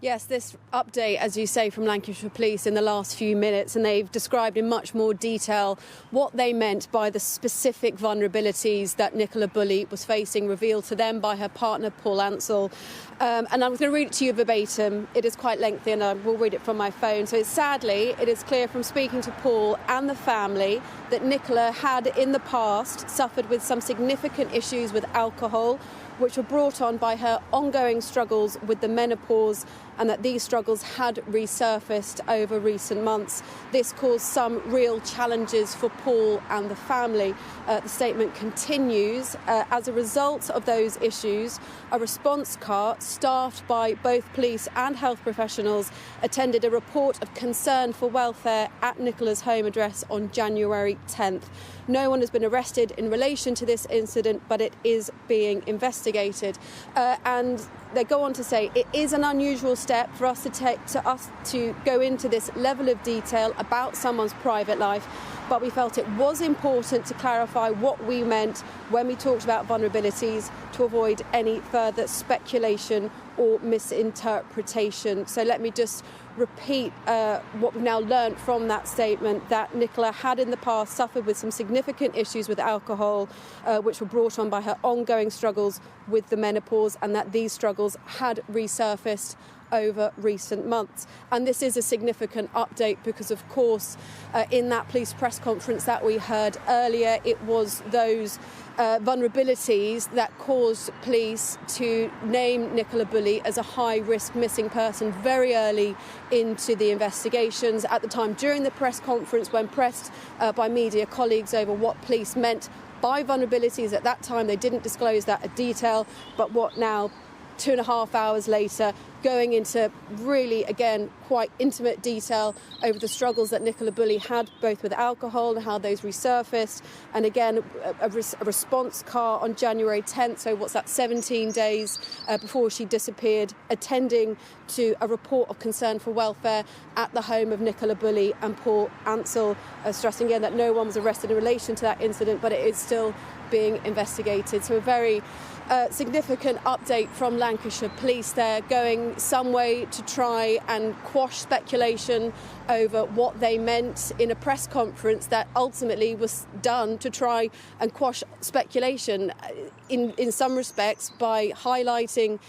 Yes, this update, as you say, from Lancashire Police in the last few minutes, and they've described in much more detail what they meant by the specific vulnerabilities that Nicola Bulley was facing, revealed to them by her partner, Paul Ansell. And I'm going to read it to you verbatim. It is quite lengthy, and I will read it from my phone. So sadly, it is clear from speaking to Paul and the family that Nicola had in the past suffered with some significant issues with alcohol, which were brought on by her ongoing struggles with the menopause, and that these struggles had resurfaced over recent months. This caused some real challenges for Paul and the family. The statement continues, as a result of those issues, a response car staffed by both police and health professionals attended a report of concern for welfare at Nicola's home address on January 10th. No one has been arrested in relation to this incident, but it is being investigated. And they go on to say it is an unusual step for us to go into this level of detail about someone's private life, but we felt it was important to clarify what we meant when we talked about vulnerabilities to avoid any further speculation or misinterpretation. So let me just repeat what we've now learned from that statement, that Nicola had in the past suffered with some significant issues with alcohol, which were brought on by her ongoing struggles with the menopause, and that these struggles had resurfaced over recent months. And this is a significant update because, of course, in that police press conference that we heard earlier, it was those vulnerabilities that caused police to name Nicola Bulley as a high-risk missing person very early into the investigations. At the time, during the press conference, when pressed by media colleagues over what police meant by vulnerabilities, at that time they didn't disclose that in detail, but what now, 2.5 hours later, going into really, again, quite intimate detail over the struggles that Nicola Bulley had, both with alcohol and how those resurfaced. And again, a response car on January 10th, so what's that, 17 days before she disappeared, attending to a report of concern for welfare at the home of Nicola Bulley and Paul Ansell, stressing again that no one was arrested in relation to that incident, but it is still being investigated. So a very significant update from Lancashire Police. They're going some way to try and quash speculation over what they meant in a press conference that ultimately was done to try and quash speculation in some respects by highlighting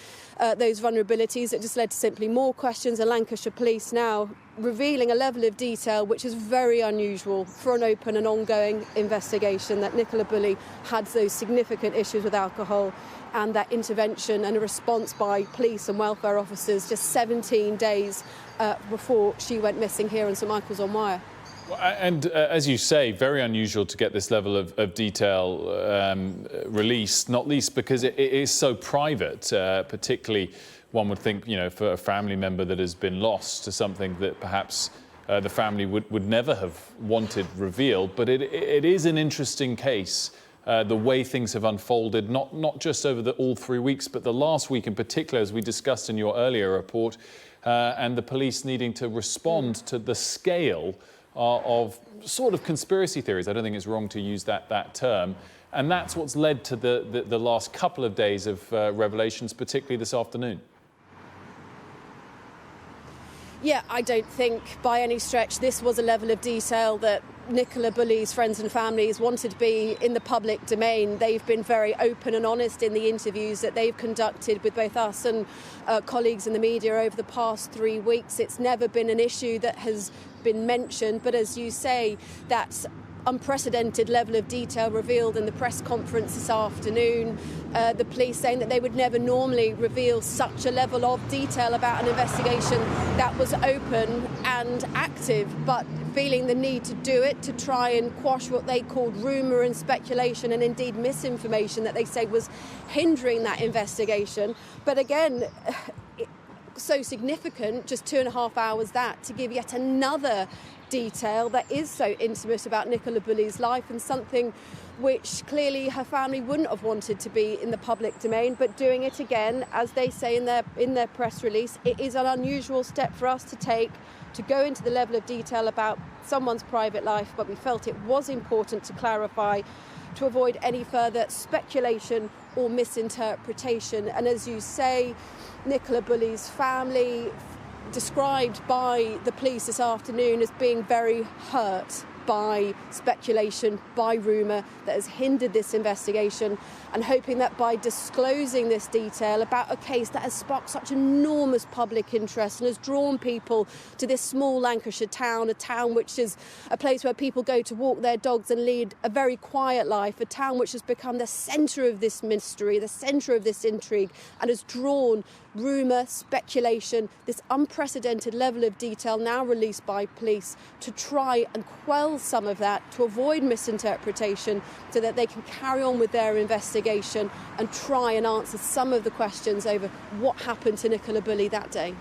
those vulnerabilities. It just led to simply more questions, and Lancashire Police now revealing a level of detail which is very unusual for an open and ongoing investigation, that Nicola Bulley had those significant issues with alcohol, and that intervention and a response by police and welfare officers just 17 days before she went missing here in St Michael's on Wyre. And as you say, very unusual to get this level of detail released, not least because it is so private, particularly one would think, you know, for a family member that has been lost, to something that perhaps the family would never have wanted revealed. But it is an interesting case, the way things have unfolded, not just over all 3 weeks, but the last week in particular, as we discussed in your earlier report, and the police needing to respond to the scale of sort of conspiracy theories. I don't think it's wrong to use that term. And that's what's led to the last couple of days of revelations, particularly this afternoon. Yeah, I don't think by any stretch this was a level of detail that Nicola Bulley's friends and families wanted to be in the public domain. They've been very open and honest in the interviews that they've conducted with both us and colleagues in the media over the past 3 weeks. It's never been an issue that has been mentioned, but as you say, that's unprecedented level of detail revealed in the press conference this afternoon. The police saying that they would never normally reveal such a level of detail about an investigation that was open and active, but feeling the need to do it to try and quash what they called rumour and speculation, and indeed misinformation that they say was hindering that investigation. But again, so significant, just 2.5 hours that, to give yet another detail that is so intimate about Nicola Bulley's life, and something which clearly her family wouldn't have wanted to be in the public domain, but doing it again, as they say in their press release, it is an unusual step for us to take, to go into the level of detail about someone's private life, but we felt it was important to clarify to avoid any further speculation or misinterpretation. And as you say, Nicola Bulley's family, described by the police this afternoon as being very hurt by speculation, by rumour that has hindered this investigation, and hoping that by disclosing this detail about a case that has sparked such enormous public interest and has drawn people to this small Lancashire town, a town which is a place where people go to walk their dogs and lead a very quiet life, a town which has become the centre of this mystery, the centre of this intrigue, and has drawn rumour, speculation, this unprecedented level of detail now released by police to try and quell some of that, to avoid misinterpretation, so that they can carry on with their investigation and try and answer some of the questions over what happened to Nicola Bulley that day.